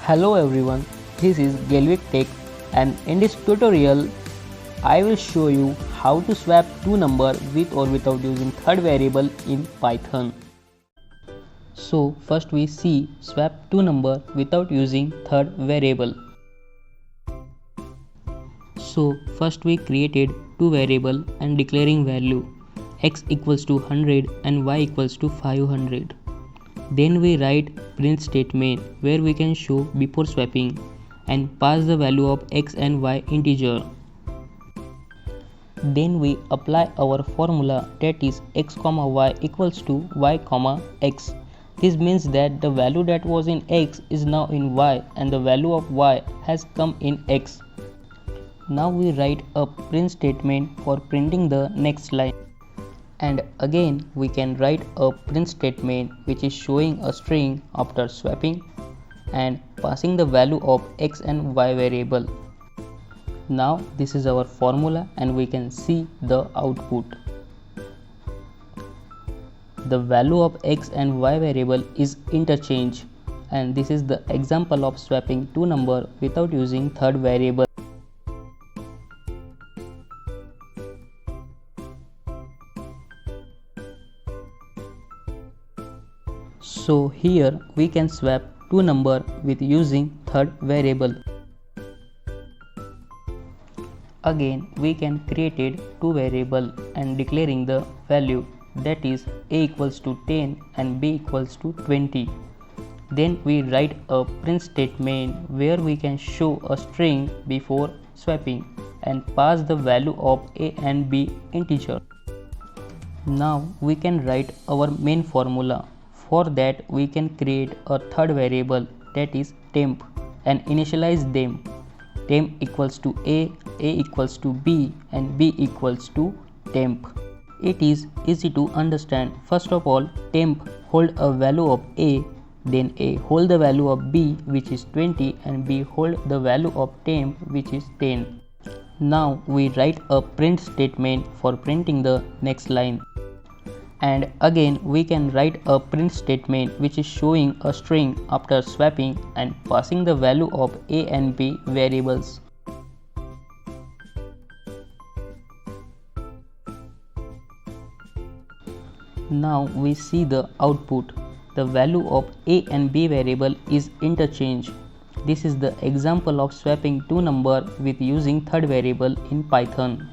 Hello everyone, this is Gelvix Tech, and in this tutorial I will show you how to swap two numbers with or without using third variable in Python. So first we see swap two numbers without using third variable. So first we created two variables and declaring value x equals to 100 and y equals to 500. Then we write print statement where we can show before swapping and pass the value of x and y integer. Then we apply our formula, that is x comma y equals to y comma x. This means that the value that was in x is now in y and the value of y has come in x. Now we write a print statement for printing the next line. And again we can write a print statement which is showing a string after swapping and passing the value of x and y variable. Now this is our formula and we can see the output. The value of x and y variable is interchange, and this is the example of swapping two numbers without using third variable. So here we can swap two numbers with using third variable. Again we can create two variables and declaring the value, that is a equals to 10 and b equals to 20. Then we write a print statement where we can show a string before swapping and pass the value of a and b integer. Now we can write our main formula. For that we can create a third variable, that is temp, and initialize them. Temp equals to a equals to b, and b equals to temp. It is easy to understand. First of all, temp hold a value of a, then a hold the value of b which is 20 and b hold the value of temp which is 10. Now we write a print statement for printing the next line. And again we can write a print statement which is showing a string after swapping and passing the value of a and b variables. Now we see the output. The value of a and b variable is interchange. This is the example of swapping two numbers with using third variable in Python.